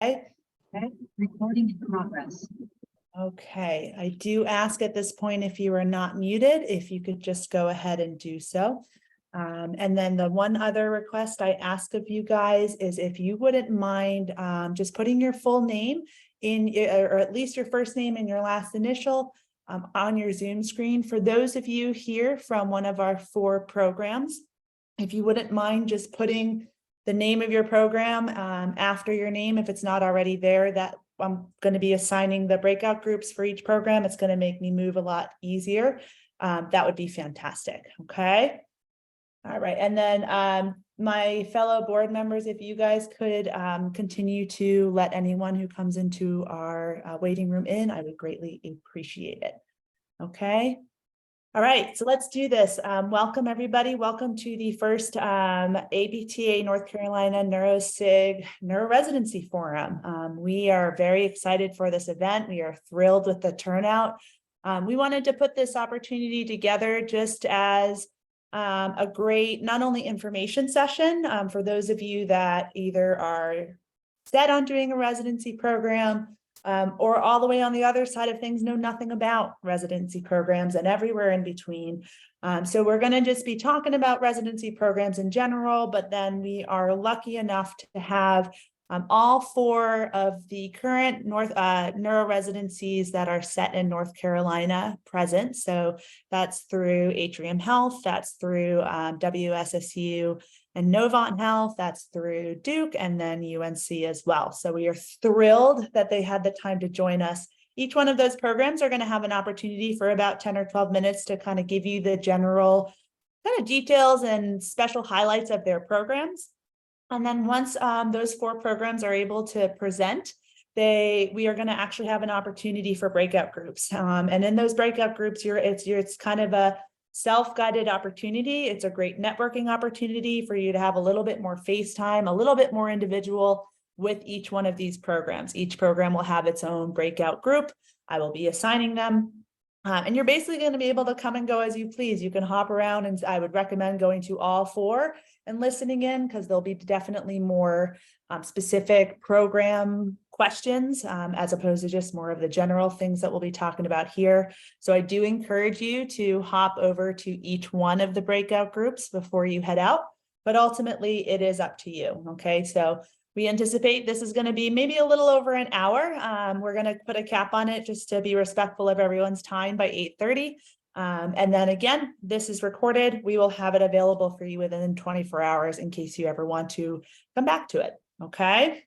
Okay, recording in progress. Okay, I do ask at this point if you are not muted, if you could just go ahead and do so. And then the one other request I ask of you guys is if you wouldn't mind just putting your full name in, or at least your first name and your last initial on your Zoom screen. For those of you here from one of our 4 programs, if you wouldn't mind just putting the name of your program after your name, if it's not already there, that I'm going to be assigning the breakout groups for each program. It's going to make me move a lot easier. That would be fantastic. Okay. All right. And then my fellow board members, if you guys could continue to let anyone who comes into our waiting room in, I would greatly appreciate it. Okay. All right, so let's do this. Welcome, everybody. Welcome to the first APTA North Carolina Neuro SIG Neuro Residency Forum. We are very excited for this event. We are thrilled with the turnout. We wanted to put this opportunity together just as a great, not only information session for those of you that either are set on doing a residency program, or all the way on the other side of things, know nothing about residency programs and everywhere in between. So we're going to just be talking about residency programs in general, but then we are lucky enough to have all 4 of the current neuro residencies that are set in North Carolina present. So that's through Atrium Health, that's through WSSU and Novant Health, that's through Duke, and then UNC as well. So we are thrilled that they had the time to join us. Each one of those programs are going to have an opportunity for about 10 or 12 minutes to kind of give you the general kind of details and special highlights of their programs. And then once those 4 programs are able to present, we are going to actually have an opportunity for breakout groups. And in those breakout groups, it's kind of a self-guided opportunity. It's a great networking opportunity for you to have a little bit more face time, a little bit more individual with each one of these programs. Each program will have its own breakout group. I will be assigning them. And you're basically going to be able to come and go as you please. You can hop around, and I would recommend going to all 4 and listening in, because there'll be definitely more specific program questions as opposed to just more of the general things that we'll be talking about here. So I do encourage you to hop over to each one of the breakout groups before you head out, but ultimately it is up to you. Okay, so we anticipate this is going to be maybe a little over an hour. We're going to put a cap on it just to be respectful of everyone's time by 8:30. And then again, this is recorded. We will have it available for you within 24 hours in case you ever want to come back to it. Okay,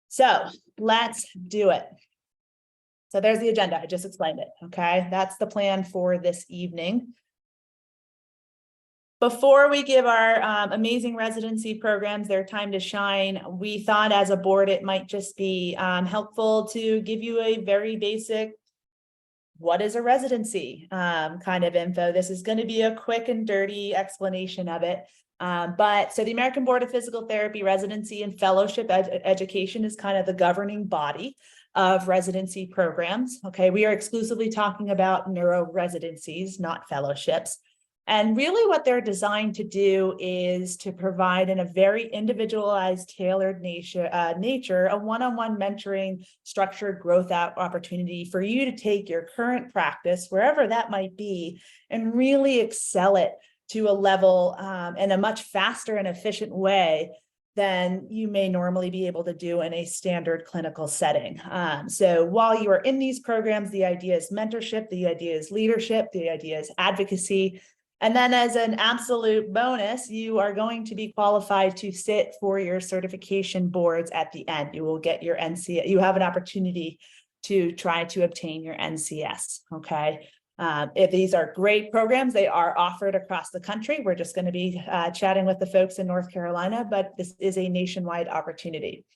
so let's do it. So there's the agenda. I just explained it. Okay, that's the plan for this evening. Before we give our amazing residency programs their time to shine, we thought as a board it might just be helpful to give you a very basic, what is a residency kind of info. This is going to be a quick and dirty explanation of it. But so the American Board of Physical Therapy Residency and Fellowship Education is kind of the governing body of residency programs. Okay, we are exclusively talking about neuro residencies, not fellowships. And really what they're designed to do is to provide in a very individualized, tailored nature, a one-on-one mentoring, structured growth opportunity for you to take your current practice, wherever that might be, and really excel it to a level in a much faster and efficient way than you may normally be able to do in a standard clinical setting. So while you are in these programs, the idea is mentorship, the idea is leadership, the idea is advocacy. And then as an absolute bonus, you are going to be qualified to sit for your certification boards at the end. You will get your NCS. You have an opportunity to try to obtain your NCS. Okay. If these are great programs, they are offered across the country. We're just going to be chatting with the folks in North Carolina, but this is a nationwide opportunity.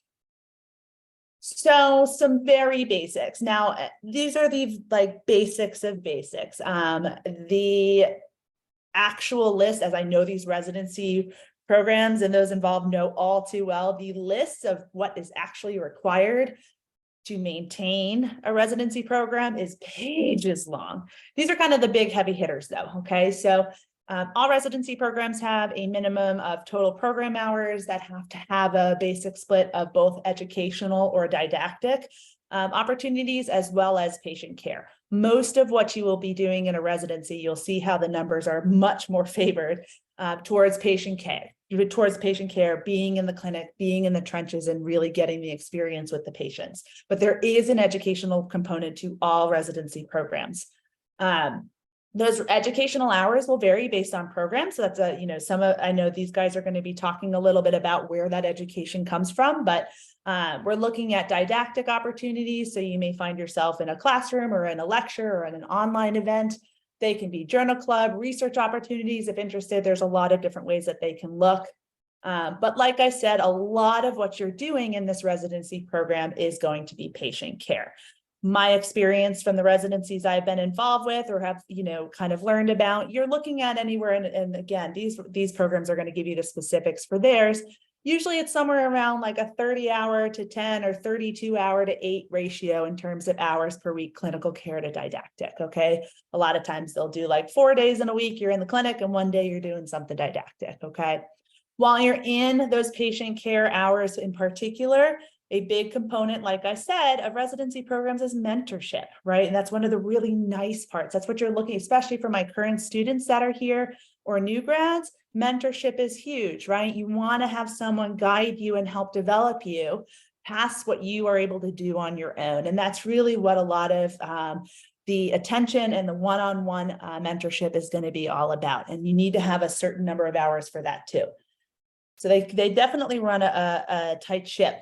So some very basics. Now, these are the basics of basics. The actual list, as I know these residency programs and those involved know all too well, the list of what is actually required to maintain a residency program is pages long. These are kind of the big heavy hitters though. Okay, so All residency programs have a minimum of total program hours that have to have a basic split of both educational or didactic opportunities, as well as patient care. Most of what you will be doing in a residency, you'll see how the numbers are much more favored towards patient care, being in the clinic, being in the trenches, and really getting the experience with the patients. But there is an educational component to all residency programs. Those educational hours will vary based on program. So that's I know these guys are going to be talking a little bit about where that education comes from, but we're looking at didactic opportunities. So you may find yourself in a classroom or in a lecture or in an online event. They can be journal club, research opportunities. If interested, there's a lot of different ways that they can look. But like I said, a lot of what you're doing in this residency program is going to be patient care. My experience from the residencies I've been involved with or have, kind of learned about, you're looking at anywhere. And again, these programs are going to give you the specifics for theirs. Usually it's somewhere around like a 30-hour to 10 or 32-hour to 8 ratio in terms of hours per week, clinical care to didactic. Okay. A lot of times they'll do like 4 days in a week, you're in the clinic, and 1 day you're doing something didactic. Okay. While you're in those patient care hours in particular, a big component, like I said, of residency programs is mentorship, right? And that's one of the really nice parts. That's what you're looking, especially for my current students that are here or new grads. Mentorship is huge, right? You want to have someone guide you and help develop you past what you are able to do on your own. And that's really what a lot of the attention and the one-on-one mentorship is going to be all about. And you need to have a certain number of hours for that too. So they definitely run a tight ship.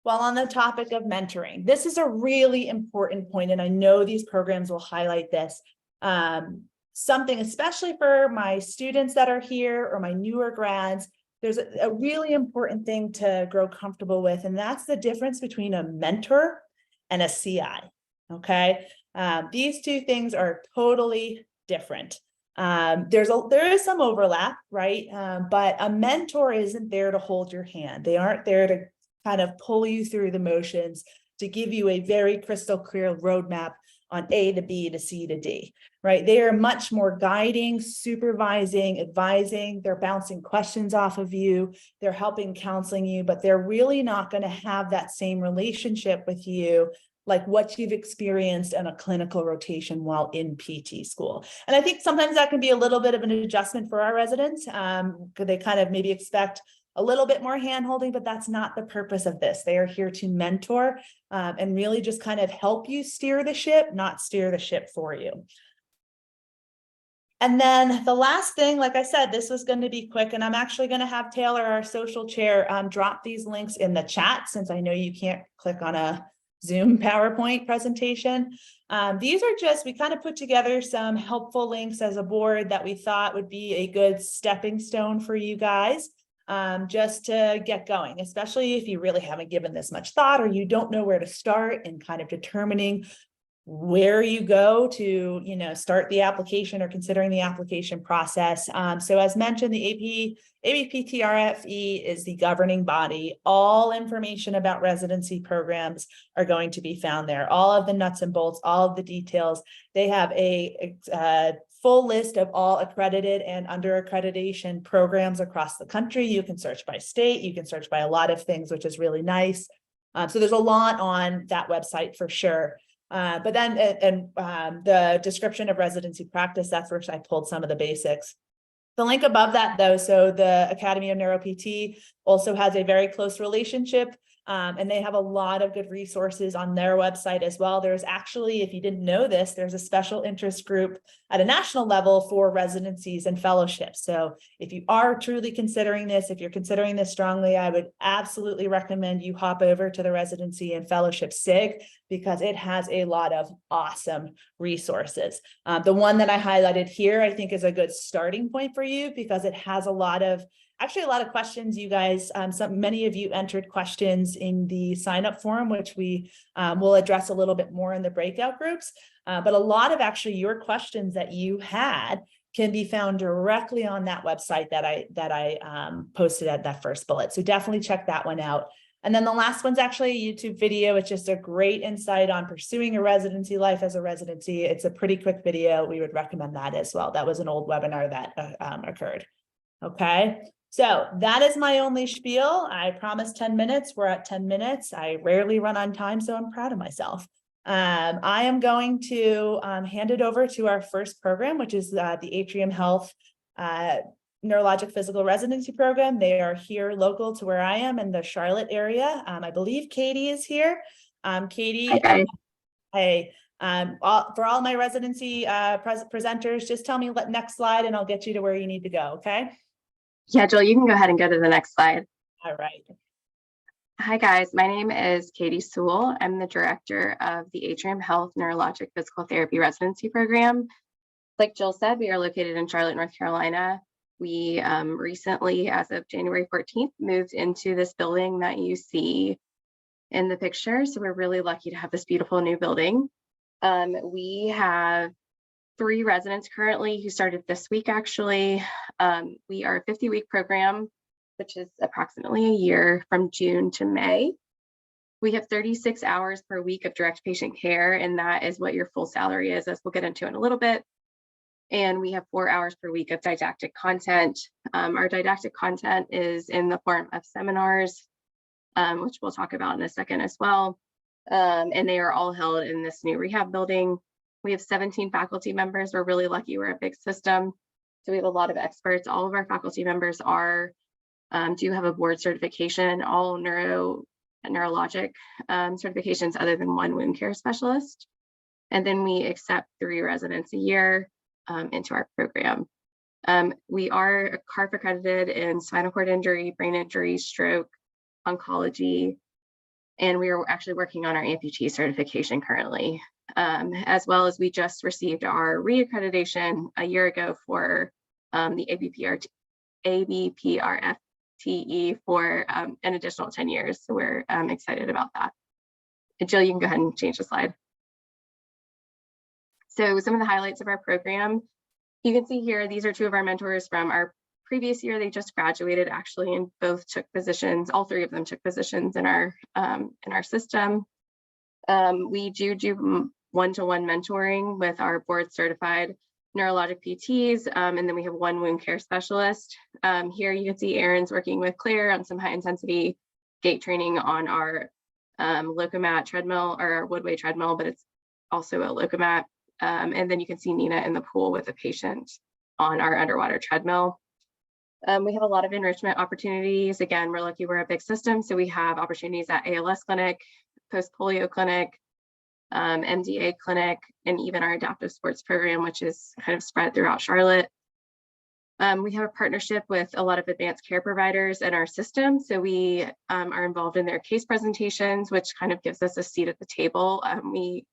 While on the topic of mentoring, this is a really important point, and I know these programs will highlight this. Something, especially for my students that are here or my newer grads, there's a really important thing to grow comfortable with, and that's the difference between a mentor and a CI, okay? These two things are totally different. There is some overlap, right? But a mentor isn't there to hold your hand. They aren't there to kind of pull you through the motions, to give you a very crystal clear roadmap on A to B to C to D, right? They are much more guiding, supervising, advising. They're bouncing questions off of you. They're helping counseling you, but they're really not going to have that same relationship with you like what you've experienced in a clinical rotation while in PT school. And I think sometimes that can be a little bit of an adjustment for our residents. They kind of maybe expect a little bit more hand-holding, but that's not the purpose of this. They are here to mentor and really just kind of help you steer the ship, not steer the ship for you. And then the last thing, like I said, this was going to be quick, and I'm actually going to have Taylor, our social chair, drop these links in the chat, since I know you can't click on a Zoom PowerPoint presentation. These are just, we kind of put together some helpful links as a board that we thought would be a good stepping stone for you guys. Just to get going, especially if you really haven't given this much thought or you don't know where to start in kind of determining where you go to, start the application or considering the application process. So as mentioned, the APTA is the governing body. All information about residency programs are going to be found there. All of the nuts and bolts, all of the details. They have a full list of all accredited and under accreditation programs across the country. You can search by state, you can search by a lot of things, which is really nice. So there's a lot on that website for sure. But then the description of residency practice, that's where I pulled some of the basics. The link above that though, so the Academy of Neuro PT also has a very close relationship. And they have a lot of good resources on their website as well. There's actually, if you didn't know this, there's a special interest group at a national level for residencies and fellowships. So if you are truly considering this, if you're considering this strongly, I would absolutely recommend you hop over to the Residency and Fellowship SIG, because it has a lot of awesome resources. The one that I highlighted here, I think, is a good starting point for you, because it has a lot of questions. You guys, many of you entered questions in the sign-up form, which we will address a little bit more in the breakout groups. But a lot of actually your questions that you had can be found directly on that website that I posted at that first bullet. So definitely check that one out. And then the last one's actually a YouTube video. It's just a great insight on pursuing a residency life as a residency. It's a pretty quick video. We would recommend that as well. That was an old webinar that occurred. Okay, so that is my only spiel. I promised 10 minutes. We're at 10 minutes. I rarely run on time, so I'm proud of myself. I am going to hand it over to our first program, which is the Atrium Health Neurologic Physical Residency Program. They are here local to where I am in the Charlotte area. I believe Katie is here. Katie, hey, for all my residency presenters, just tell me what next slide and I'll get you to where you need to go, okay? Yeah, Jill, you can go ahead and go to the next slide. All right. Hi, guys. My name is Katie Sewell. I'm the director of the Atrium Health Neurologic Physical Therapy Residency Program. Like Jill said, we are located in Charlotte, North Carolina. We recently, as of January 14th, moved into this building that you see in the picture. So we're really lucky to have this beautiful new building. We have 3 residents currently who started this week, actually. We are a 50-week program, which is approximately a year from June to May. We have 36 hours per week of direct patient care, and that is what your full salary is, as we'll get into in a little bit. And we have 4 hours per week of didactic content. Our didactic content is in the form of seminars, which we'll talk about in a second as well. And they are all held in this new rehab building. We have 17 faculty members. We're really lucky. We're a big system. So we have a lot of experts. All of our faculty members do have a board certification, all neurologic certifications other than 1 wound care specialist. And then we accept 3 residents a year into our program. We are CARF accredited in spinal cord injury, brain injury, stroke, oncology, and we are actually working on our amputee certification currently. As well as we just received our reaccreditation a year ago for the ABPRFTE for an additional 10 years. So we're excited about that. And Jill, you can go ahead and change the slide. So some of the highlights of our program, you can see here, these are 2 of our mentors from our previous year. They just graduated actually, and both took positions. All 3 of them took positions in our system. We do one-to-one mentoring with our board certified neurologic PTs, and then we have 1 wound care specialist. Here you can see Aaron's working with Claire on some high intensity gait training on our Locomat treadmill, or our Woodway treadmill, but it's also a Locomat. And then you can see Nina in the pool with a patient on our underwater treadmill. We have a lot of enrichment opportunities. Again, we're lucky we're a big system, so we have opportunities at ALS clinic, post-polio clinic, MDA clinic, and even our adaptive sports program, which is kind of spread throughout Charlotte. We have a partnership with a lot of advanced care providers in our system. So we are involved in their case presentations, which kind of gives us a seat at the table. We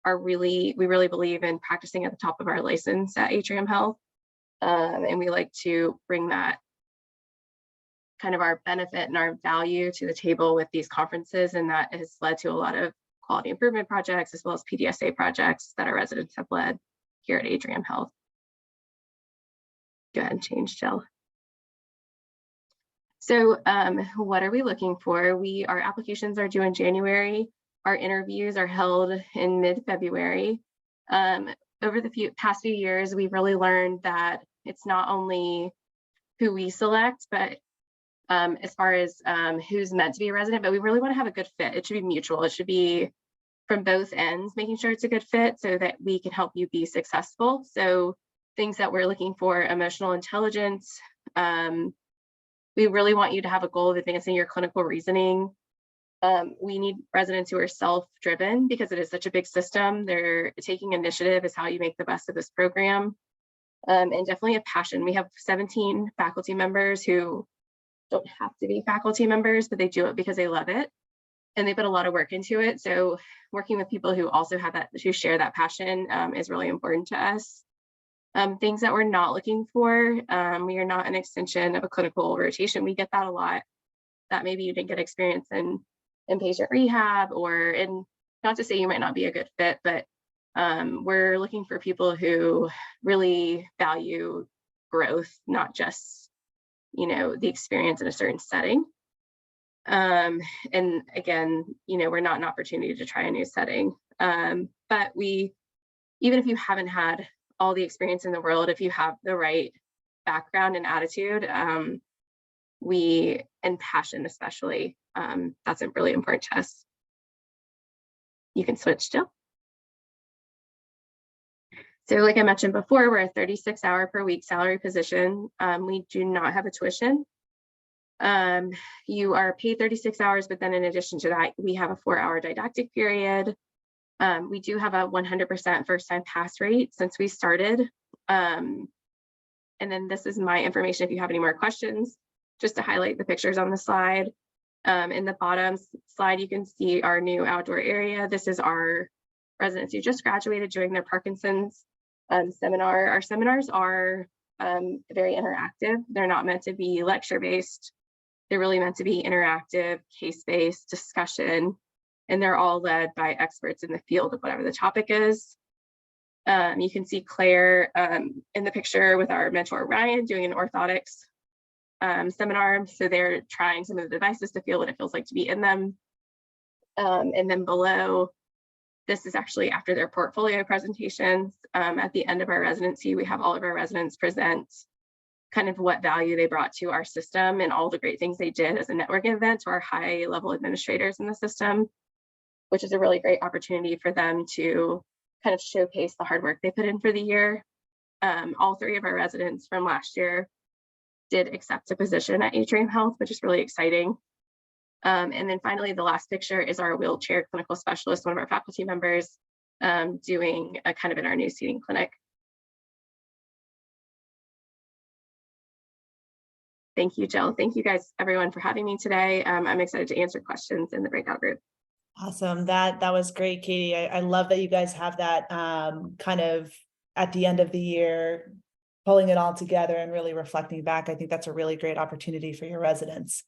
really believe in practicing at the top of our license at Atrium Health. And we like to bring that kind of our benefit and our value to the table with these conferences. And that has led to a lot of quality improvement projects, as well as PDSA projects that our residents have led here at Atrium Health. Go ahead and change, Jill. So what are we looking for? Our applications are due in January. Our interviews are held in mid-February. Over the past few years, we've really learned that it's not only who we select, but as far as who's meant to be a resident, but we really want to have a good fit. It should be mutual. It should be from both ends, making sure it's a good fit so that we can help you be successful. So things that we're looking for: emotional intelligence. We really want you to have a goal of advancing your clinical reasoning. We need residents who are self-driven, because it is such a big system. They're taking initiative is how you make the best of this program. And definitely a passion. We have 17 faculty members who don't have to be faculty members, but they do it because they love it and they put a lot of work into it. So working with people who also have that, who share that passion, is really important to us. Things that we're not looking for: we are not an extension of a clinical rotation. We get that a lot, that maybe you didn't get experience in inpatient rehab, or in, not to say you might not be a good fit, but we're looking for people who really value growth, not just, the experience in a certain setting. And again, we're not an opportunity to try a new setting. But even if you haven't had all the experience in the world, if you have the right background and attitude, and passion especially, that's really important to us. You can switch to. So like I mentioned before, we're a 36-hour per week salary position. We do not have a tuition. You are paid 36 hours, but then in addition to that, we have a 4-hour didactic period. We do have a 100% first-time pass rate since we started. And then this is my information if you have any more questions, just to highlight the pictures on the slide. In the bottom slide, you can see our new outdoor area. This is our residents who just graduated doing their Parkinson's seminar. Our seminars are very interactive. They're not meant to be lecture-based. They're really meant to be interactive, case-based discussion, and they're all led by experts in the field of whatever the topic is. You can see Claire in the picture with our mentor Ryan doing an orthotics seminar. So they're trying some of the devices to feel what it feels like to be in them. And then below, this is actually after their portfolio presentations. At the end of our residency, we have all of our residents present kind of what value they brought to our system and all the great things they did as a networking event to our high level administrators in the system, which is a really great opportunity for them to kind of showcase the hard work they put in for the year. All 3 of our residents from last year did accept a position at Atrium Health, which is really exciting. And then finally, the last picture is our wheelchair clinical specialist, one of our faculty members, doing a kind of in our new seating clinic. Thank you, Jill. Thank you guys, everyone, for having me today. I'm excited to answer questions in the breakout group. Awesome. That was great, Katie. I love that you guys have that kind of at the end of the year, pulling it all together and really reflecting back. I think that's a really great opportunity for your residents.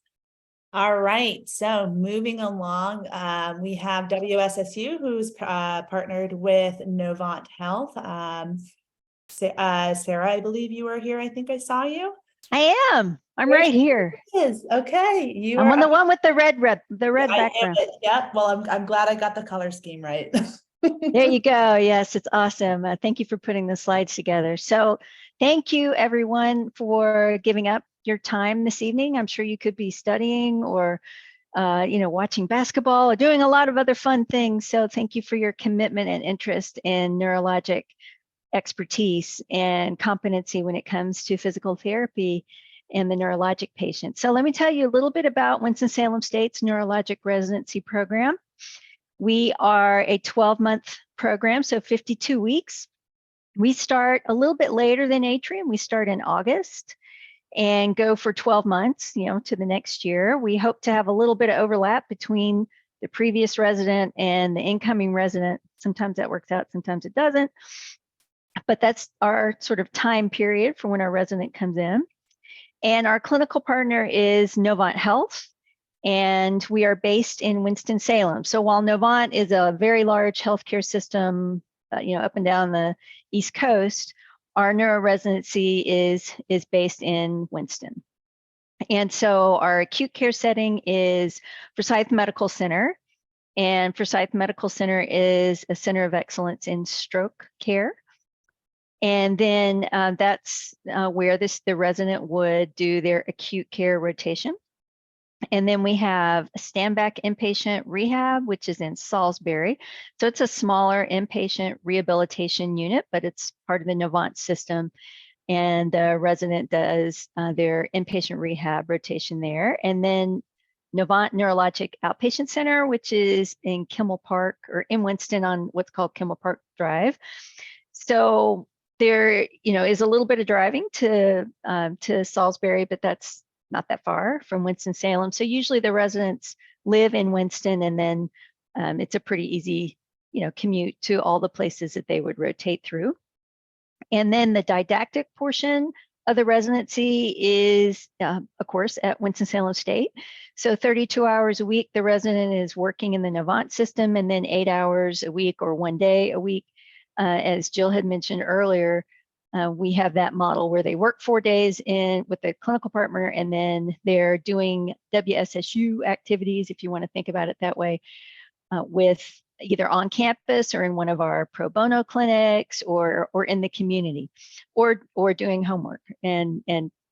All right, so moving along, we have WSSU, who's partnered with Novant Health. Sarah, I believe you were here. I think I saw you. I am. I'm right here. Okay, I'm on the one with the red background. Yep. Well, I'm glad I got the color scheme right. There you go. Yes, it's awesome. Thank you for putting the slides together. So thank you, everyone, for giving up your time this evening. I'm sure you could be studying or watching basketball or doing a lot of other fun things. So thank you for your commitment and interest in neurologic expertise and competency when it comes to physical therapy and the neurologic patient. So let me tell you a little bit about Winston-Salem State's neurologic residency program. We are a 12-month program, so 52 weeks. We start a little bit later than Atrium. We start in August and go for 12 months, to the next year. We hope to have a little bit of overlap between the previous resident and the incoming resident. Sometimes that works out, sometimes it doesn't. But that's our sort of time period for when our resident comes in. And our clinical partner is Novant Health, and we are based in Winston-Salem. So while Novant is a very large healthcare system, up and down the East Coast, our neuro residency is based in Winston. And so our acute care setting is Forsyth Medical Center, and Forsyth Medical Center is a center of excellence in stroke care. And then that's where the resident would do their acute care rotation. And then we have a standback inpatient rehab, which is in Salisbury. So it's a smaller inpatient rehabilitation unit, but it's part of the Novant system. And the resident does their inpatient rehab rotation there. And then Novant Neurologic Outpatient Center, which is in Kimmel Park, or in Winston on what's called Kimmel Park Drive. So there, is a little bit of driving to Salisbury, but that's not that far from Winston-Salem. So usually the residents live in Winston, and then it's a pretty easy, commute to all the places that they would rotate through. And then the didactic portion of the residency is, of course, at Winston-Salem State. So 32 hours a week, the resident is working in the Novant system, and then 8 hours a week or 1 day a week. As Jill had mentioned earlier, We have that model where they work 4 days with a clinical partner, and then they're doing WSSU activities, if you want to think about it that way, with either on campus or in one of our pro bono clinics, or in the community, or doing homework and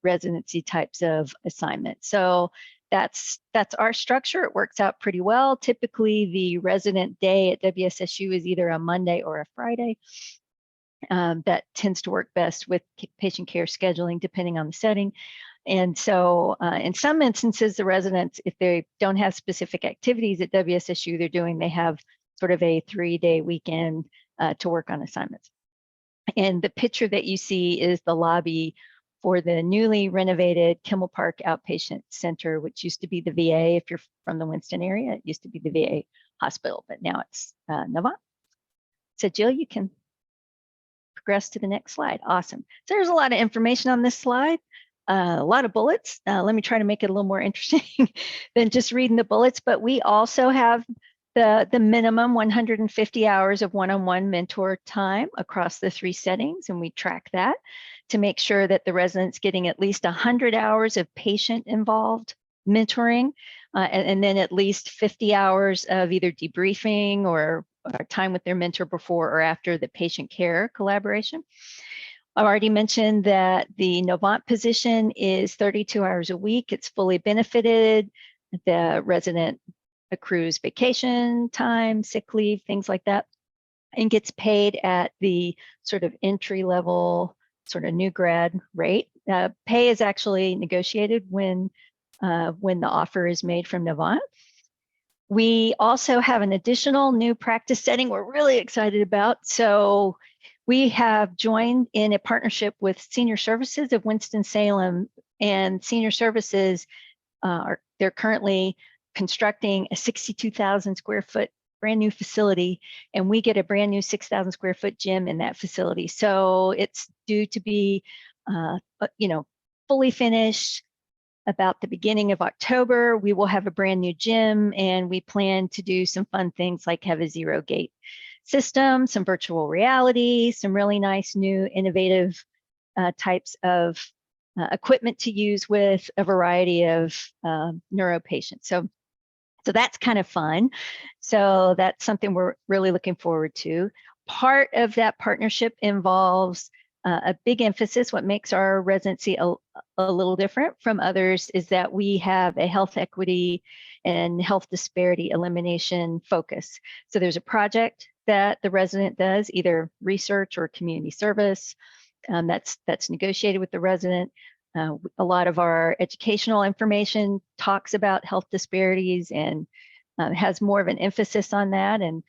residency types of assignments. So that's our structure. It works out pretty well. Typically, the resident day at WSSU is either a Monday or a Friday. That tends to work best with patient care scheduling, depending on the setting. And so in some instances, the residents, if they don't have specific activities at WSSU they have sort of a 3-day weekend to work on assignments. And the picture that you see is the lobby for the newly renovated Kimmel Park Outpatient Center, which used to be the VA. If you're from the Winston area, it used to be the VA hospital, but now it's Novant. So Jill, you can progress to the next slide. Awesome. So there's a lot of information on this slide, a lot of bullets. Let me try to make it a little more interesting than just reading the bullets, but we also have the minimum 150 hours of one-on-one mentor time across the 3 settings, and we track that to make sure that the resident's getting at least 100 hours of patient-involved mentoring, and then at least 50 hours of either debriefing or time with their mentor before or after the patient care collaboration. I've already mentioned that the Novant position is 32 hours a week. It's fully benefited. The resident accrues vacation time, sick leave, things like that, and gets paid at the sort of entry level, sort of new grad rate. Pay is actually negotiated when the offer is made from Novant. We also have an additional new practice setting we're really excited about. So we have joined in a partnership with Senior Services of Winston-Salem, and Senior Services, they're currently constructing a 62,000 square foot brand new facility, and we get a brand new 6,000 square foot gym in that facility. So it's due to be, fully finished about the beginning of October. We will have a brand new gym, and we plan to do some fun things like have a zero gate system, some virtual reality, some really nice new innovative types of equipment to use with a variety of neuro patients. So that's kind of fun. So that's something we're really looking forward to. Part of that partnership involves a big emphasis. What makes our residency a little different from others is that we have a health equity and health disparity elimination focus. So there's a project that the resident does, either research or community service, that's negotiated with the resident. A lot of our educational information talks about health disparities and has more of an emphasis on that, and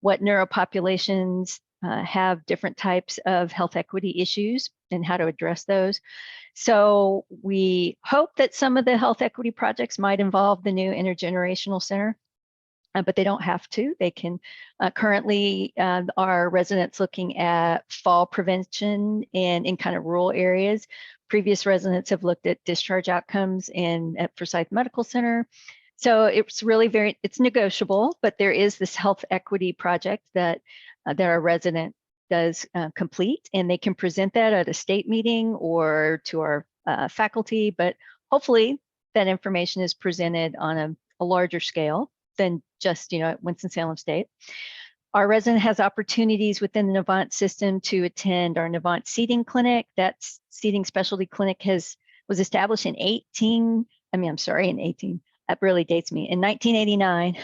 what neuropopulations have different types of health equity issues and how to address those. So we hope that some of the health equity projects might involve the new intergenerational center, but they don't have to. They can currently, our residents looking at fall prevention and in kind of rural areas. Previous residents have looked at discharge outcomes at Forsyth Medical Center. So it's really it's negotiable, but there is this health equity project that our resident does complete, and they can present that at a state meeting or to our faculty, but hopefully that information is presented on a larger scale than just, at Winston-Salem State. Our resident has opportunities within the Novant system to attend our Novant seating clinic. That seating specialty clinic was established in 18, that really dates me, in 1989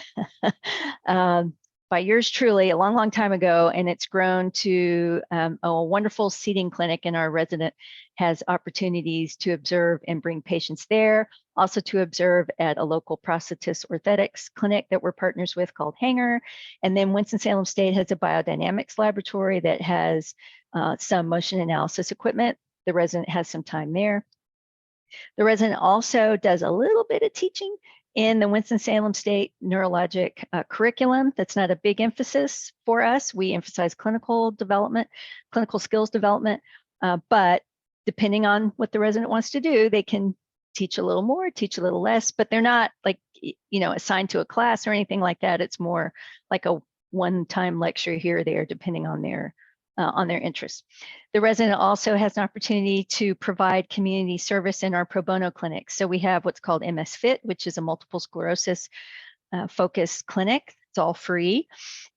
by yours truly, a long, long time ago, and it's grown to a wonderful seating clinic, and our resident has opportunities to observe and bring patients there, also to observe at a local prosthetist orthotics clinic that we're partners with called Hanger. And then Winston-Salem State has a biodynamics laboratory that has some motion analysis equipment. The resident has some time there. The resident also does a little bit of teaching in the Winston-Salem State Neurologic curriculum. That's not a big emphasis for us. We emphasize clinical development, clinical skills development, but depending on what the resident wants to do, they can teach a little more, teach a little less, but they're not like, assigned to a class or anything like that. It's more like a one-time lecture here or there, depending on their on their interests. The resident also has an opportunity to provide community service in our pro bono clinics. So we have what's called MS Fit, which is a multiple sclerosis focused clinic. It's all free.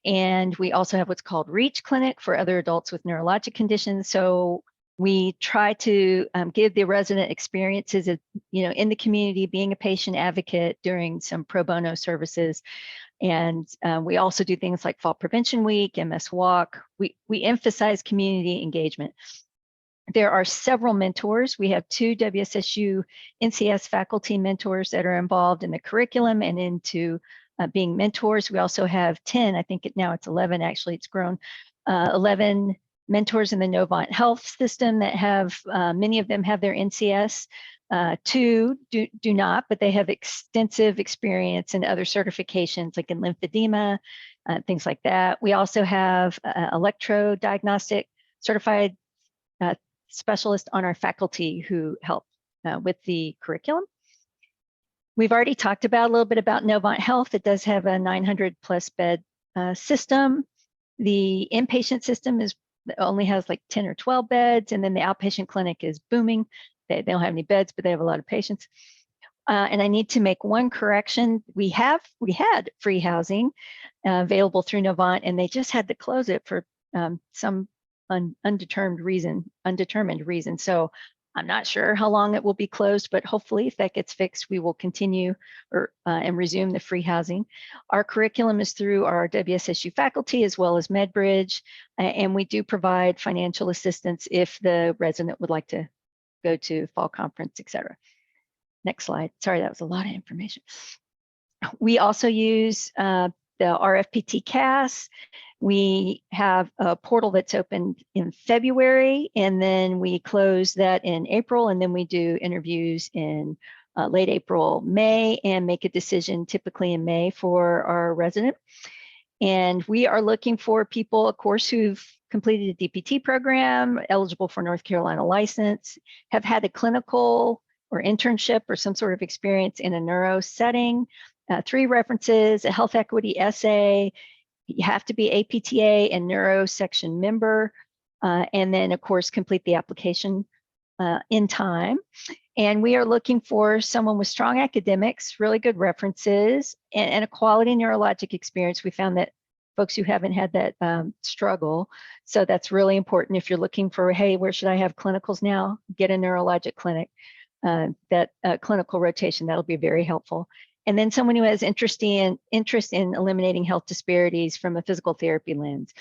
And we also have what's called Reach Clinic for other adults with neurologic conditions. So we try to give the resident experiences of, in the community, being a patient advocate during some pro bono services. And we also do things like Fall Prevention Week, MS Walk. We emphasize community engagement. There are several mentors. We have 2 WSSU NCS faculty mentors that are involved in the curriculum and into being mentors. We also have 10, I think now it's 11, actually it's grown, 11 mentors in the Novant Health system that have, many of them have their NCS. 2 do not, but they have extensive experience in other certifications like in lymphedema, things like that. We also have electrodiagnostic certified specialists on our faculty who help with the curriculum. We've already talked about a little bit about Novant Health. It does have a 900+ bed system. The inpatient system only has like 10 or 12 beds, and then the outpatient clinic is booming. They don't have any beds, but they have a lot of patients. And I need to make one correction. We had free housing available through Novant, and they just had to close it for some undetermined reason. So I'm not sure how long it will be closed, but hopefully if that gets fixed, we will continue and resume the free housing. Our curriculum is through our WSSU faculty as well as MedBridge, and we do provide financial assistance if the resident would like to go to fall conference, etc. Next slide. Sorry, that was a lot of information. We also use the RFPT CAS. We have a portal that's opened in February, and then we close that in April, and then we do interviews in late April, May, and make a decision typically in May for our resident. And we are looking for people, of course, who've completed a DPT program, eligible for North Carolina license, have had a clinical or internship or some sort of experience in a neuro setting, 3 references, a health equity essay. You have to be APTA and Neuro section member, and then of course complete the application in time. And we are looking for someone with strong academics, really good references, and a quality neurologic experience. We found that folks who haven't had that struggle. So that's really important. If you're looking for, hey, where should I have clinicals now? Get a neurologic clinic, that clinical rotation, that'll be very helpful. And then someone who has interest in eliminating health disparities from a physical therapy lens.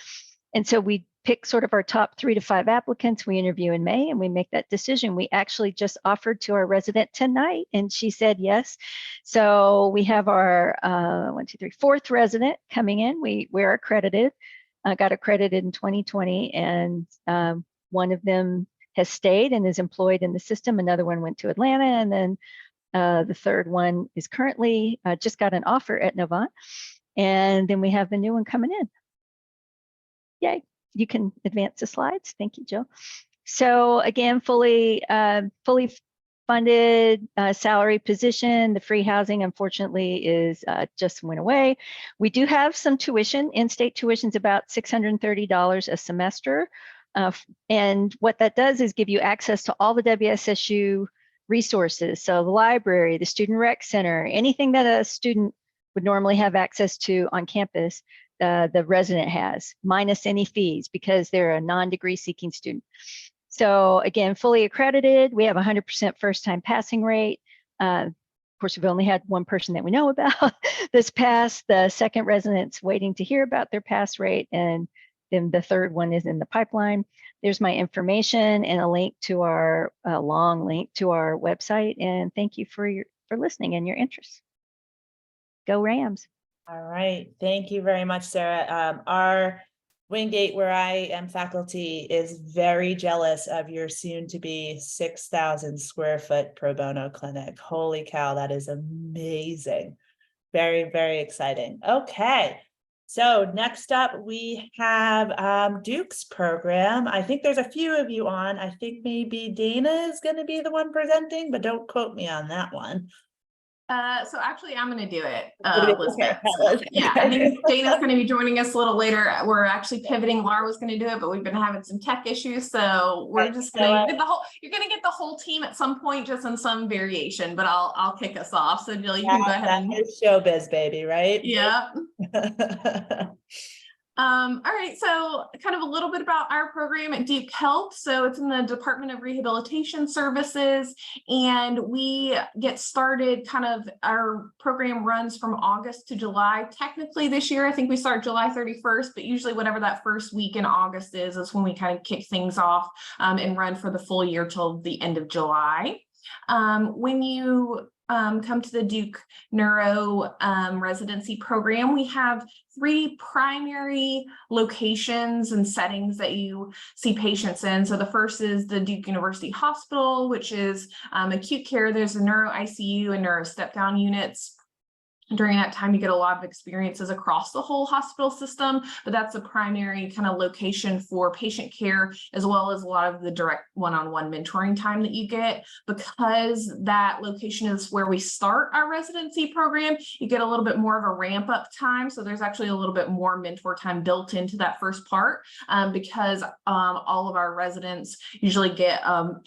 And so we pick sort of our top 3 to 5 applicants. We interview in May and we make that decision. We actually just offered to our resident tonight and she said yes. So we have our 4th resident coming in. We're accredited, got accredited in 2020, and one of them has stayed and is employed in the system. Another one went to Atlanta, and then the 3rd one is currently just got an offer at Novant, and then we have the new one coming in. Yay, you can advance the slides. Thank you, Jill. So again, fully funded salary position. The free housing, unfortunately, is just went away. We do have some tuition. In-state tuition is about $630 a semester. And what that does is give you access to all the WSSU resources. So the library, the student rec center, anything that a student would normally have access to on campus, the resident has, minus any fees because they're a non-degree seeking student. So again, fully accredited. We have 100% first-time passing rate. Of course, we've only had one person that we know about this pass. The 2nd resident's waiting to hear about their pass rate, and then the 3rd one is in the pipeline. There's my information and a link to our long link to our website. And thank you for listening and your interest. Go Rams. All right. Thank you very much, Sarah. Our Wingate, where I am faculty, is very jealous of your soon to be 6,000 square foot pro bono clinic. Holy cow, that is amazing. Very, very exciting. Okay. So next up, we have Duke's program. I think there's a few of you on. I think maybe Dana is going to be the one presenting, but don't quote me on that one. So actually I'm going to do it, Okay, Elizabeth. okay. Yeah, I think Dana's going to be joining us a little later. We're actually pivoting. Laura was going to do it, but we've been having some tech issues. So we're just going to get you're going to get the whole team at some point, just in some variation, but I'll kick us off. So Jill, you can go ahead That and is showbiz, baby, right? yeah. All right, so kind of a little bit about our program at Duke Health. So it's in the Department of Rehabilitation Services, and we get started our program runs from August to July. Technically this year, I think we start July 31st, but usually whatever that first week in August is when we kind of kick things off and run for the full year till the end of July. When you come to the Duke Neuro residency program, we have 3 primary locations and settings that you see patients in. So the first is the Duke University Hospital, which is acute care. There's a neuro ICU and neuro step-down units. During that time, you get a lot of experiences across the whole hospital system, but that's the primary kind of location for patient care, as well as a lot of the direct one-on-one mentoring time that you get. Because that location is where we start our residency program, you get a little bit more of a ramp up time. So there's actually a little bit more mentor time built into that first part because all of our residents usually get, a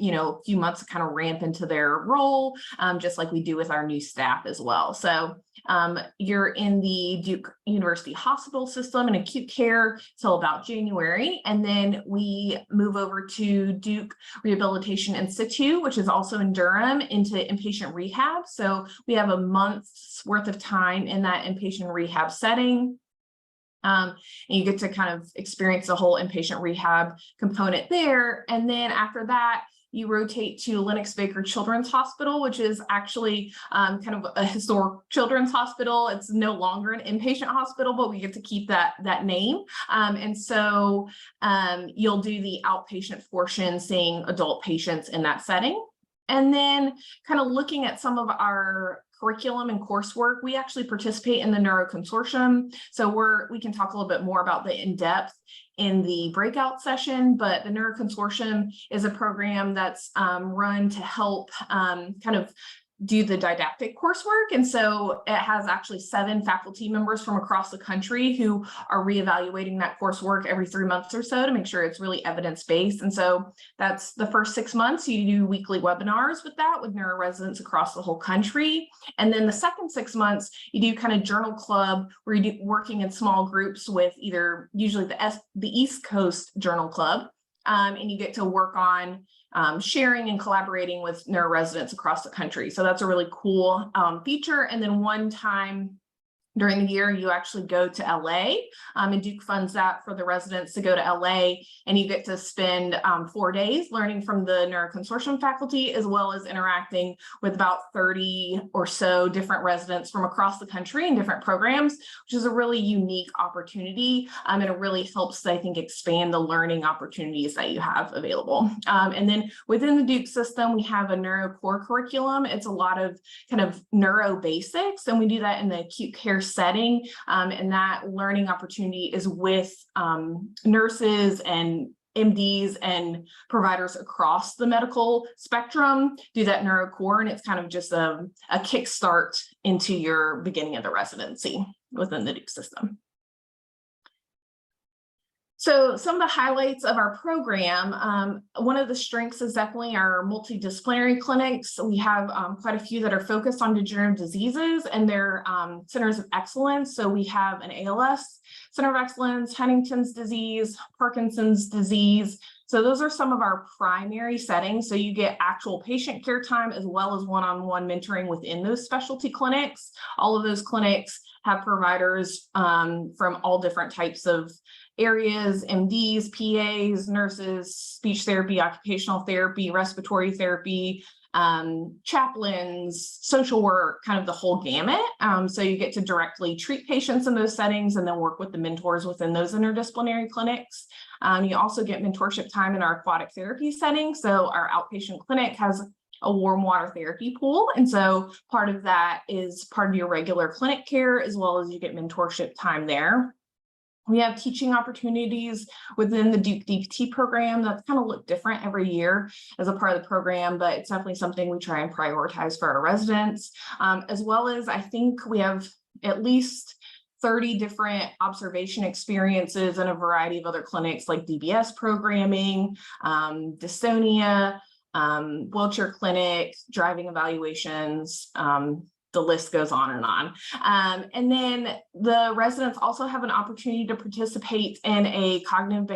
few months to kind of ramp into their role, just like we do with our new staff as well. So you're in the Duke University Hospital system in acute care till about January. And then we move over to Duke Rehabilitation Institute, which is also in Durham, into inpatient rehab. So we have a month's worth of time in that inpatient rehab setting. And you get to kind of experience the whole inpatient rehab component there. And then after that, you rotate to Lennox Baker Children's Hospital, which is actually kind of a historic children's hospital. It's no longer an inpatient hospital, but we get to keep that name. And so you'll do the outpatient portion, seeing adult patients in that setting. And then kind of looking at some of our curriculum and coursework, we actually participate in the Neuro Consortium. So we can talk a little bit more about the in-depth in the breakout session, but the Neuro Consortium is a program that's run to help kind of do the didactic coursework. And so it has actually 7 faculty members from across the country who are reevaluating that coursework every 3 months or so to make sure it's really evidence-based. And so that's the first 6 months. You do weekly webinars with neuro residents across the whole country. And then the second 6 months, you do kind of journal club where you do working in small groups with either usually the East Coast Journal Club. And you get to work on sharing and collaborating with neuro residents across the country. So that's a really cool feature. And then one time during the year, you actually go to LA, and Duke funds that for the residents to go to LA, and you get to spend 4 days learning from the Neuro Consortium faculty, as well as interacting with about 30 or so different residents from across the country in different programs, which is a really unique opportunity, and it really helps, I think, expand the learning opportunities that you have available. And then within the Duke system, we have a neuro core curriculum. It's a lot of kind of neuro basics, and we do that in the acute care setting, and that learning opportunity is with nurses and MDs and providers across the medical spectrum do that neuro core, and it's kind of just a kickstart into your beginning of the residency within the Duke system. So some of the highlights of our program, one of the strengths is definitely our multidisciplinary clinics. We have quite a few that are focused on degenerative diseases, and they're centers of excellence. So we have an ALS Center of Excellence, Huntington's disease, Parkinson's disease. So those are some of our primary settings. So you get actual patient care time as well as one-on-one mentoring within those specialty clinics. All of those clinics have providers from all different types of areas, MDs, PAs, nurses, speech therapy, occupational therapy, respiratory therapy, chaplains, social work, kind of the whole gamut. So you get to directly treat patients in those settings and then work with the mentors within those interdisciplinary clinics. You also get mentorship time in our aquatic therapy setting. So our outpatient clinic has a warm water therapy pool. And so part of that is part of your regular clinic care, as well as you get mentorship time there. We have teaching opportunities within the Duke DPT program that's kind of look different every year as a part of the program, but it's definitely something we try and prioritize for our residents, as well as I think we have at least 30 different observation experiences in a variety of other clinics like DBS programming, dystonia, wheelchair clinic, driving evaluations, the list goes on and on. And then the residents also have an opportunity to participate in a cognitive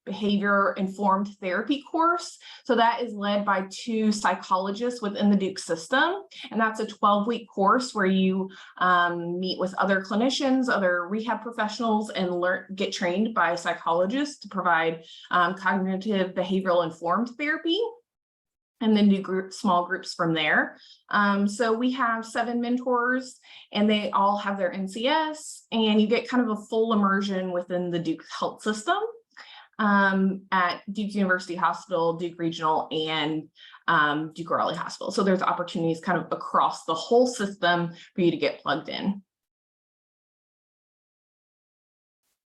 behavior informed therapy course. So that is led by 2 psychologists within the Duke system. And that's a 12-week course where you meet with other clinicians, other rehab professionals, and get trained by psychologists to provide cognitive behavioral informed therapy, and then do small groups from there. So we have 7 mentors, and they all have their NCS, and you get kind of a full immersion within the Duke health system at Duke University Hospital, Duke Regional, and Duke Raleigh Hospital. So there's opportunities kind of across the whole system for you to get plugged in.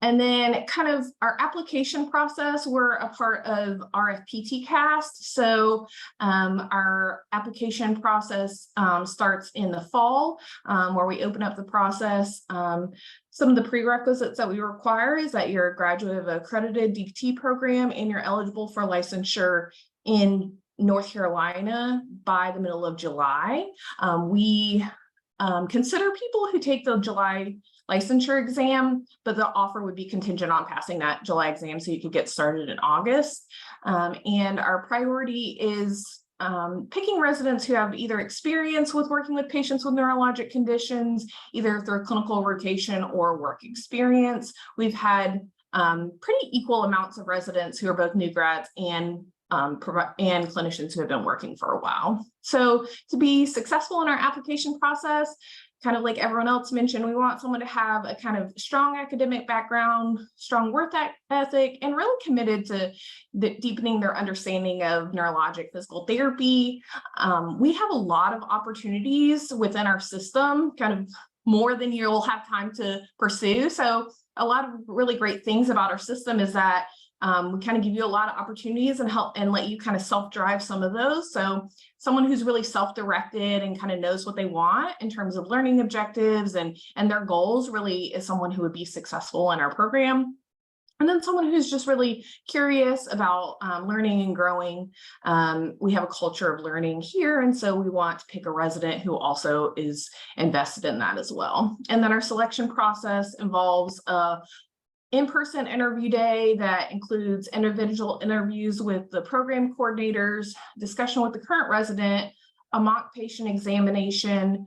And then kind of our application process, we're a part of RFPT cast. So our application process starts in the fall, where we open up the process. Some of the prerequisites that we require is that you're a graduate of an accredited DPT program and you're eligible for licensure in North Carolina by the middle of July. We consider people who take the July licensure exam, but the offer would be contingent on passing that July exam so you could get started in August. And our priority is picking residents who have either experience with working with patients with neurologic conditions, either through clinical rotation or work experience. We've had pretty equal amounts of residents who are both new grads and clinicians who have been working for a while. So to be successful in our application process, kind of like everyone else mentioned, we want someone to have a kind of strong academic background, strong work ethic, and really committed to deepening their understanding of neurologic physical therapy. We have a lot of opportunities within our system, kind of more than you'll have time to pursue. So a lot of really great things about our system is that we kind of give you a lot of opportunities and help and let you kind of self-drive some of those. So someone who's really self-directed and kind of knows what they want in terms of learning objectives and their goals really is someone who would be successful in our program. And then someone who's just really curious about learning and growing. We have a culture of learning here, and so we want to pick a resident who also is invested in that as well. And then our selection process involves in-person interview day that includes individual interviews with the program coordinators, discussion with the current resident, a mock patient examination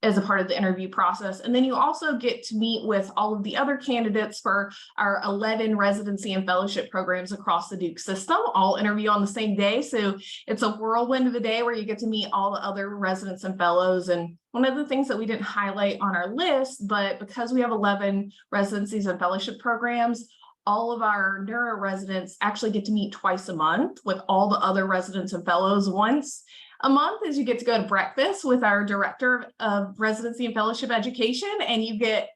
as a part of the interview process. And then you also get to meet with all of the other candidates for our 11 residency and fellowship programs across the Duke system, all interview on the same day. So it's a whirlwind of a day where you get to meet all the other residents and fellows. And one of the things that we didn't highlight on our list, but because we have 11 residencies and fellowship programs, all of our neuro residents actually get to meet twice a month with all the other residents and fellows once a month, as you get to go to breakfast with our director of residency and fellowship education, and you get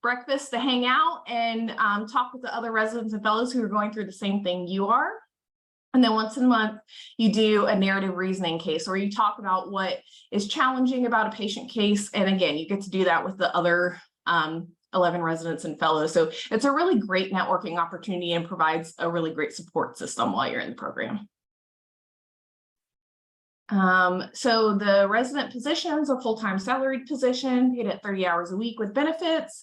breakfast to hang out and talk with the other residents and fellows who are going through the same thing you are. And then once a month, you do a narrative reasoning case where you talk about what is challenging about a patient case. And again, you get to do that with the other 11 residents and fellows. So it's a really great networking opportunity and provides a really great support system while you're in the program. So the resident position is a full-time salaried position paid at 30 hours a week with benefits.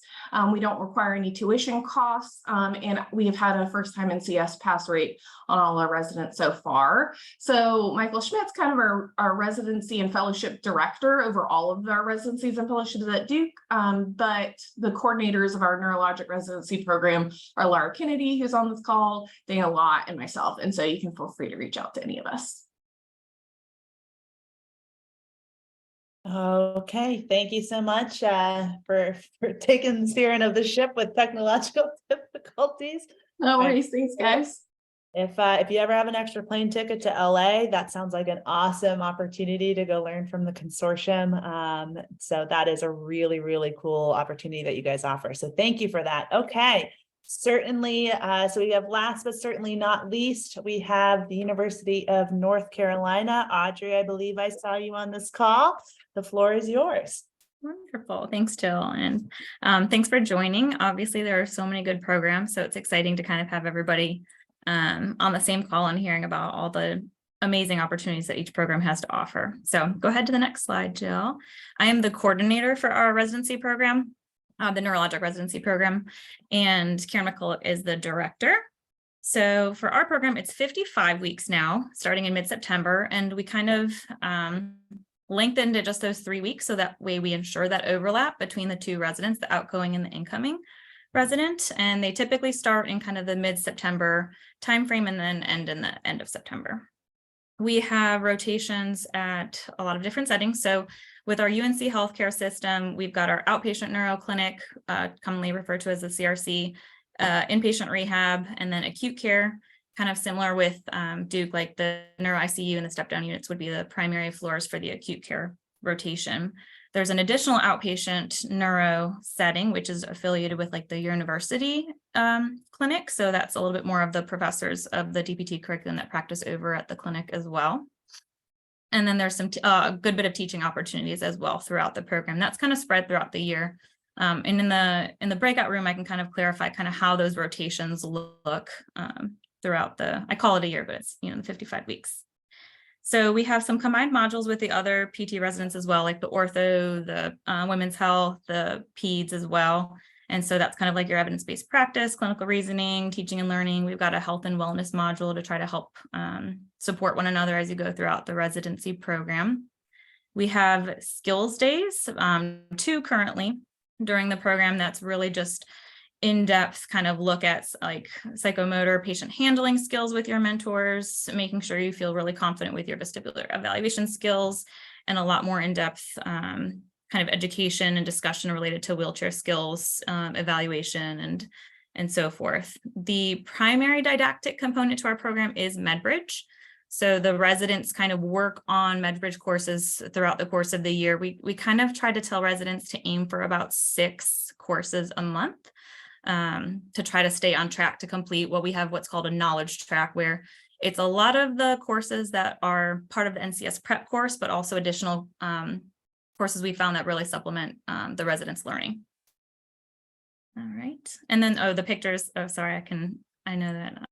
We don't require any tuition costs, and we have had a first-time NCS pass rate on all our residents so far. So Michael Schmidt's kind of our residency and fellowship director over all of our residencies and fellowships at Duke, but the coordinators of our neurologic residency program are Laura Kennedy, who's on this call, Dana Lott, and myself. And so you can feel free to reach out to any of us. Okay, thank you so much for taking the steering of the ship with technological difficulties. No worries, thanks guys. If you ever have an extra plane ticket to LA, that sounds like an awesome opportunity to go learn from the consortium. So that is a really, really cool opportunity that you guys offer. So thank you for that. Okay, certainly. So we have last but certainly not least, we have the University of North Carolina. Audrey, I believe I saw you on this call. The floor is yours. Wonderful. Thanks, Jill. And thanks for joining. Obviously, there are so many good programs, so it's exciting to kind of have everybody on the same call and hearing about all the amazing opportunities that each program has to offer. So go ahead to the next slide, Jill. I am the coordinator for our residency program, the neurologic residency program, and Karen McCulloch is the director. So for our program, it's 55 weeks now, starting in mid-September, and we kind of lengthened to just those 3 weeks, so that way we ensure that overlap between the two residents, the outgoing and the incoming resident, and they typically start in kind of the mid-September timeframe and then end in the end of September. We have rotations at a lot of different settings. So with our UNC healthcare system, we've got our outpatient neuro clinic, commonly referred to as the CRC, inpatient rehab, and then acute care. Kind of similar with Duke, like the neuro ICU and the step-down units would be the primary floors for the acute care rotation. There's an additional outpatient neuro setting, which is affiliated with like the university clinic. So that's a little bit more of the professors of the DPT curriculum that practice over at the clinic as well. And then there's some a good bit of teaching opportunities as well throughout the program. That's kind of spread throughout the year. And in the breakout room, I can kind of clarify kind of how those rotations look throughout I call it a year, but it's, the 55 weeks. So we have some combined modules with the other PT residents as well, like the ortho, the women's health, the peds as well. And so that's kind of like your evidence-based practice, clinical reasoning, teaching and learning. We've got a health and wellness module to try to help support one another as you go throughout the residency program. We have skills days, 2 currently during the program. That's really just in-depth kind of look at like psychomotor patient handling skills with your mentors, making sure you feel really confident with your vestibular evaluation skills, and a lot more in-depth kind of education and discussion related to wheelchair skills, evaluation, and so forth. The primary didactic component to our program is MedBridge. So the residents kind of work on MedBridge courses throughout the course of the year. We kind of try to tell residents to aim for about 6 courses a month. To try to stay on track to complete what we have what's called a knowledge track, where it's a lot of the courses that are part of the NCS prep course, but also additional courses we found that really supplement the residents' learning. All right. And then, the pictures. Oh, sorry, I know that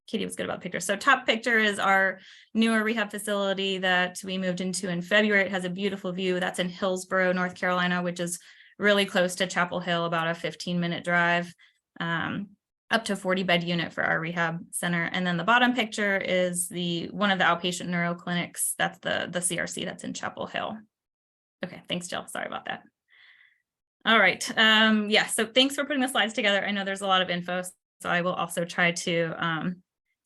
Katie was good about pictures. So top picture is our newer rehab facility that we moved into in February. It has a beautiful view. That's in Hillsborough, North Carolina, which is really close to Chapel Hill, about a 15-minute drive, up to 40-bed unit for our rehab center. And then the bottom picture is one of the outpatient neuro clinics. That's the CRC that's in Chapel Hill. Okay, thanks, Jill. Sorry about that. All right. So thanks for putting the slides together. I know there's a lot of info, so I will also try to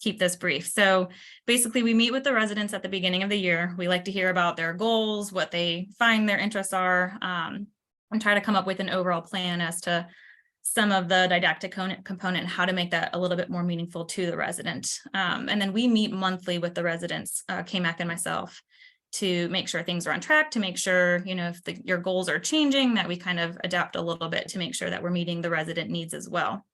keep this brief. So basically, we meet with the residents at the beginning of the year. We like to hear about their goals, what they find their interests are, and try to come up with an overall plan as to some of the didactic component and how to make that a little bit more meaningful to the resident. And then we meet monthly with the residents, K-Mac and myself, to make sure things are on track, to make sure, if your goals are changing, that we kind of adapt a little bit to make sure that we're meeting the resident needs as well.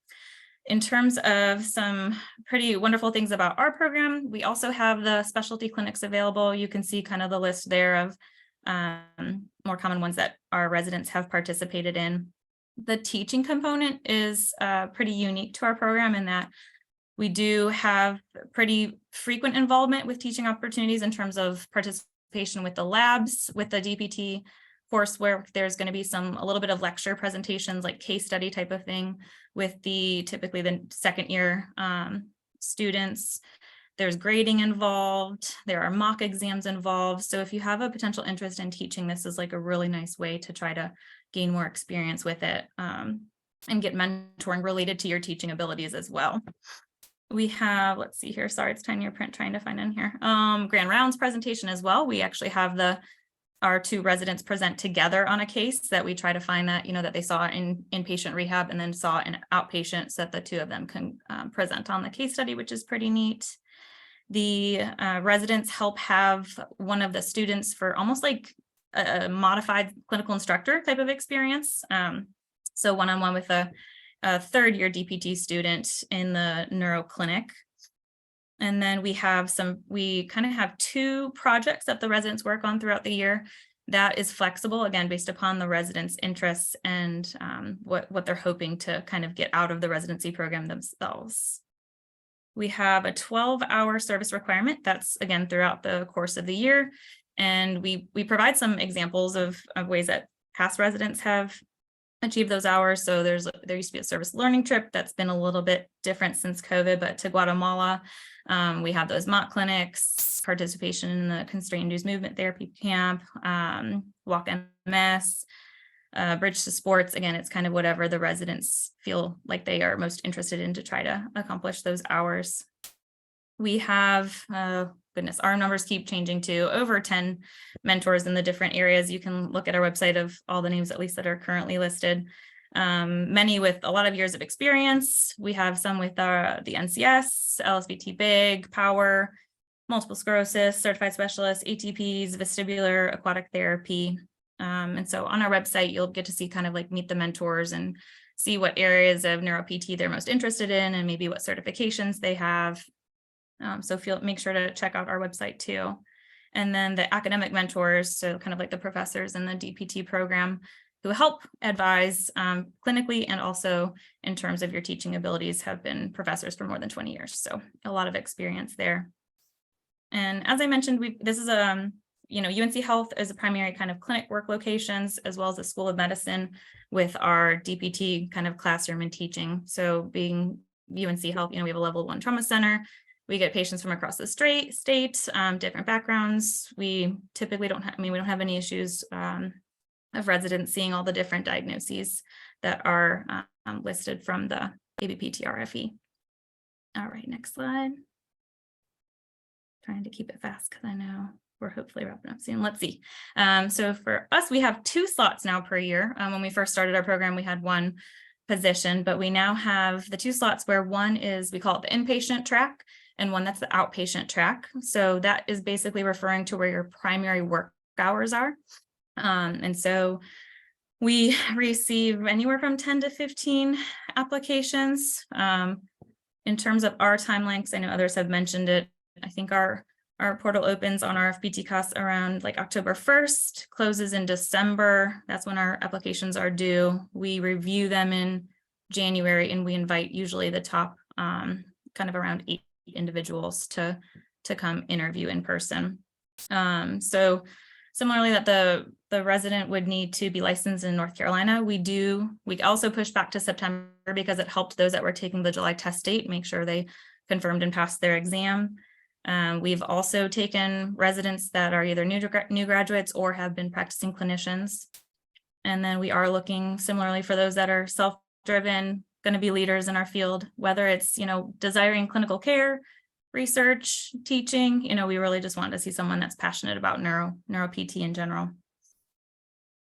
In terms of some pretty wonderful things about our program, we also have the specialty clinics available. You can see kind of the list there of more common ones that our residents have participated in. The teaching component is pretty unique to our program in that we do have pretty frequent involvement with teaching opportunities in terms of participation with the labs, with the DPT course, where there's going to be a little bit of lecture presentations, like case study type of thing with typically the second year students. There's grading involved. There are mock exams involved. So if you have a potential interest in teaching, this is like a really nice way to try to gain more experience with it and get mentoring related to your teaching abilities as well. We have, let's see here. Sorry, it's tiny print trying to find in here. Grand rounds presentation as well. We actually have our two residents present together on a case, that we try to find that, that they saw in inpatient rehab and then saw in outpatient, so that the two of them can present on the case study, which is pretty neat. The residents help have one of the students for almost like a modified clinical instructor type of experience. So one-on-one with a third-year DPT student in the neuro clinic. And then we kind of have two projects that the residents work on throughout the year. That is flexible, again, based upon the residents' interests and what they're hoping to kind of get out of the residency program themselves. We have a 12-hour service requirement. That's, again, throughout the course of the year. And we provide some examples of ways that past residents have achieved those hours. So there used to be a service learning trip that's been a little bit different since COVID, but to Guatemala. We have those mock clinics, participation in the constrained induced movement therapy camp, walk MS, bridge to sports. Again, it's kind of whatever the residents feel like they are most interested in to try to accomplish those hours. We have, goodness, our numbers keep changing too, over 10 mentors in the different areas. You can look at our website of all the names, at least that are currently listed. Many with a lot of years of experience. We have some with the NCS, LSVT BIG, Power, multiple sclerosis, certified specialists, ATPs, vestibular, aquatic therapy. And so on our website, you'll get to see kind of like meet the mentors and see what areas of neuro PT they're most interested in and maybe what certifications they have. So make sure to check out our website too. And then the academic mentors, so kind of like the professors in the DPT program who help advise clinically and also in terms of your teaching abilities, have been professors for more than 20 years. So a lot of experience there. And as I mentioned, this is UNC Health is a primary kind of clinic work locations, as well as the School of Medicine with our DPT kind of classroom and teaching. So being UNC Health, we have a level 1 trauma center. We get patients from across the state, different backgrounds. We typically don't have any issues of residents seeing all the different diagnoses that are listed from the ABPT-RFE. All right, next slide. Trying to keep it fast because I know we're hopefully wrapping up soon. Let's see. So for us, we have 2 slots now per year. When we first started our program, we had 1 position, but we now have the 2 slots where one is, we call it the inpatient track, and one that's the outpatient track. So that is basically referring to where your primary work hours are. And so we receive anywhere from 10 to 15 applications. In terms of our timeline, because I know others have mentioned it, I think our portal opens on RFPT costs around like October 1st, closes in December. That's when our applications are due. We review them in January, and we invite usually the top kind of around 8 individuals to come interview in person. So similarly, that the resident would need to be licensed in North Carolina. We also push back to September because it helped those that were taking the July test date make sure they confirmed and passed their exam. We've also taken residents that are either new graduates or have been practicing clinicians. And then we are looking similarly for those that are self-driven, going to be leaders in our field, whether it's, desiring clinical care, research, teaching, we really just want to see someone that's passionate about neuro PT in general.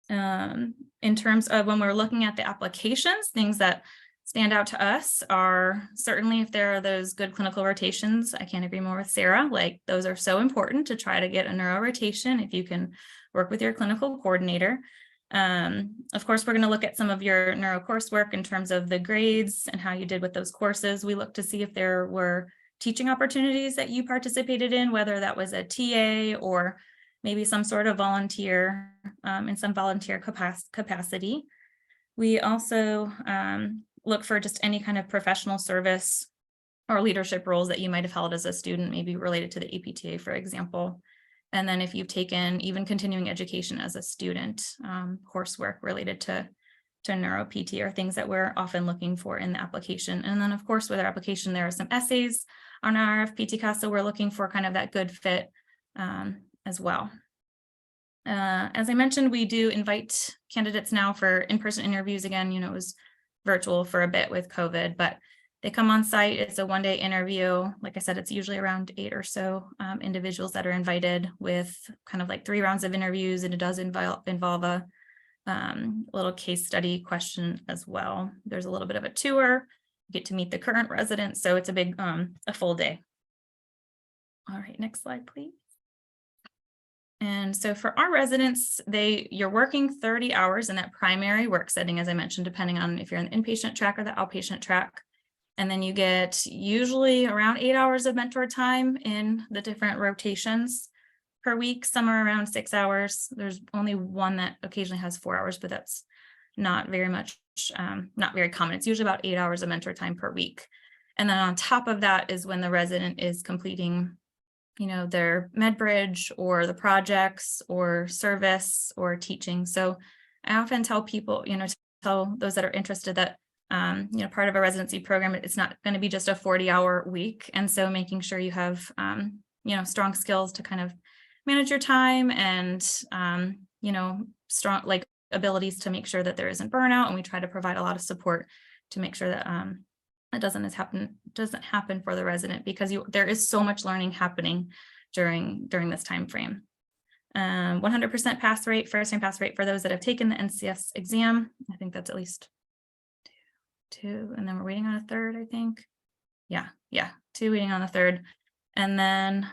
In terms of when we're looking at the applications, things that stand out to us are certainly if there are those good clinical rotations. I can't agree more with Sarah, like those are so important to try to get a neuro rotation if you can work with your clinical coordinator. Of course, we're going to look at some of your neuro coursework in terms of the grades and how you did with those courses. We look to see if there were teaching opportunities that you participated in, whether that was a TA or maybe some sort of volunteer in some volunteer capacity. We also look for just any kind of professional service or leadership roles that you might have held as a student, maybe related to the APTA, for example. And then if you've taken even continuing education as a student, coursework related to neuro PT are things that we're often looking for in the application. And then of course, with our application, there are some essays on our RFPT, so we're looking for kind of that good fit as well. As I mentioned, we do invite candidates now for in-person interviews again. It was virtual for a bit with COVID, but They come on site. It's a one-day interview. Like I said, it's usually around 8 or so individuals that are invited, with kind of like 3 rounds of interviews, and it does involve a little case study question as well. There's a little bit of a tour. You get to meet the current residents, so it's a big a full day. All right, next slide, please. And so for our residents, you're working 30 hours in that primary work setting, as I mentioned, depending on if you're in the inpatient track or the outpatient track. And then you get usually around 8 hours of mentor time in the different rotations per week. Some are around 6 hours. There's only one that occasionally has 4 hours, but that's not very much, not very common. It's usually about 8 hours of mentor time per week. And then on top of that is when the resident is completing, their MedBridge or the projects or service or teaching. So I often tell people, tell those that are interested that, part of a residency program, it's not going to be just a 40-hour week. And so making sure you have, strong skills to kind of manage your time and, strong abilities to make sure that there isn't burnout. And we try to provide a lot of support to make sure that it doesn't happen for the resident, because there is so much learning happening during this time frame. 100% pass rate, first time pass rate for those that have taken the NCS exam. I think that's at least 2, and then we're waiting on a third, I think. Yeah, 2 waiting on the third. And then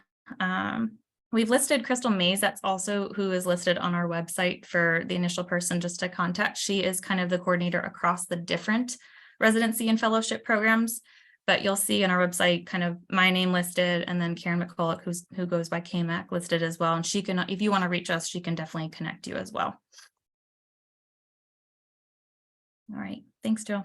we've listed Crystal Mays, that's also who is listed on our website for the initial person just to contact. She is kind of the coordinator across the different residency and fellowship programs, but you'll see on our website kind of my name listed, and then Karen McCulloch, who goes by KMAC, listed as well. And she can, if you want to reach us, she can definitely connect you as well. All right, thanks, Jill.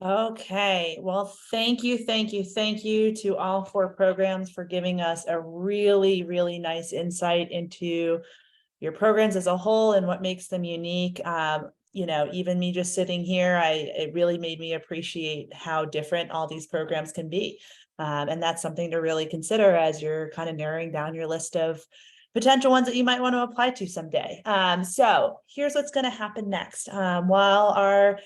Okay, well, thank you to all 4 programs for giving us a really, really nice insight into your programs as a whole and what makes them unique. Even me just sitting here, it really made me appreciate how different all these programs can be. And that's something to really consider as you're kind of narrowing down your list of potential ones that you might want to apply to someday. So here's what's going to happen next. While our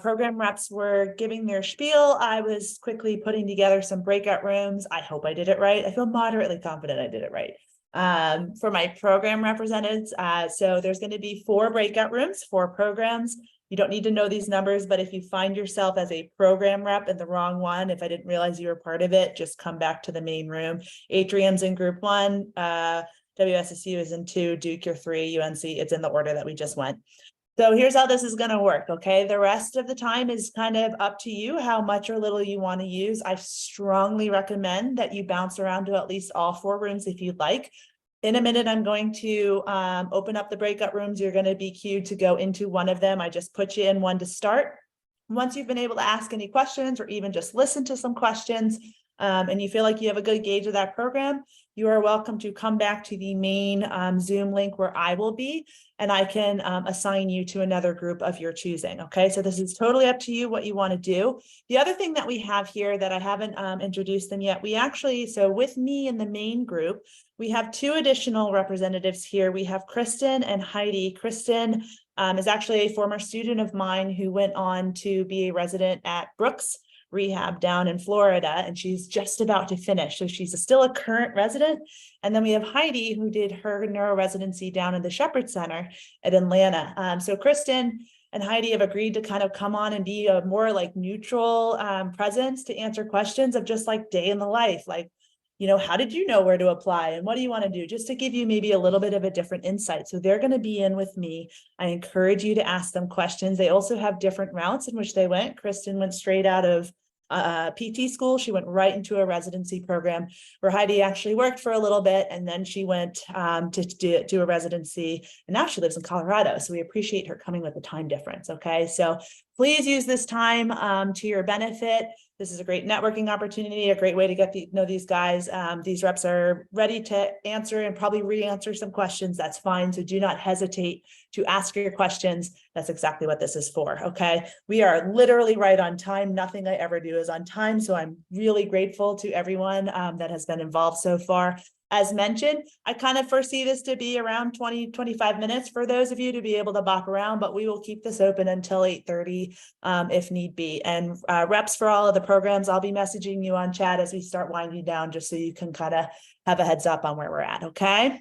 program reps were giving their spiel, I was quickly putting together some breakout rooms. I hope I did it right. I feel moderately confident I did it right. For my program representatives. So there's going to be 4 breakout rooms, 4 programs. You don't need to know these numbers, but if you find yourself as a program rep in the wrong one, if I didn't realize you were part of it, just come back to the main room. Atrium's in group 1, WSSU is in 2, Duke, you're 3, UNC, it's in the order that we just went. So here's how this is going to work. Okay. The rest of the time is kind of up to you, how much or little you want to use. I strongly recommend that you bounce around to at least all 4 rooms if you'd like. In a minute, I'm going to open up the breakout rooms. You're going to be queued to go into one of them. I just put you in one to start. Once you've been able to ask any questions or even just listen to some questions, and you feel like you have a good gauge of that program, you are welcome to come back to the main Zoom link where I will be, and I can assign you to another group of your choosing. Okay, so this is totally up to you what you want to do. The other thing that we have here that I haven't introduced them yet, so with me in the main group, we have 2 additional representatives here. We have Kristen and Heidi. Kristen is actually a former student of mine who went on to be a resident at Brooks Rehab down in Florida, and she's just about to finish. So she's still a current resident. And then we have Heidi, who did her neuro residency down in the Shepherd Center at Atlanta. So Kristen and Heidi have agreed to kind of come on and be a more like neutral presence to answer questions of just like day in the life. Like, how did you know where to apply and what do you want to do? Just to give you maybe a little bit of a different insight. So they're going to be in with me. I encourage you to ask them questions. They also have different routes in which they went. Kristen went straight out of PT school. She went right into a residency program where Heidi actually worked for a little bit, and then she went to do a residency, and now she lives in Colorado. So we appreciate her coming with the time difference. Okay, so please use this time to your benefit. This is a great networking opportunity, a great way to get to know these guys. These reps are ready to answer and probably re-answer some questions. That's fine. So do not hesitate to ask your questions. That's exactly what this is for. Okay. We are literally right on time. Nothing I ever do is on time. So I'm really grateful to everyone that has been involved so far. As mentioned, I kind of foresee this to be around 20-25 minutes for those of you to be able to bop around, but we will keep this open until 8:30 if need be. And reps for all of the programs, I'll be messaging you on chat as we start winding down, just so you can kind of have a heads up on where we're at, okay?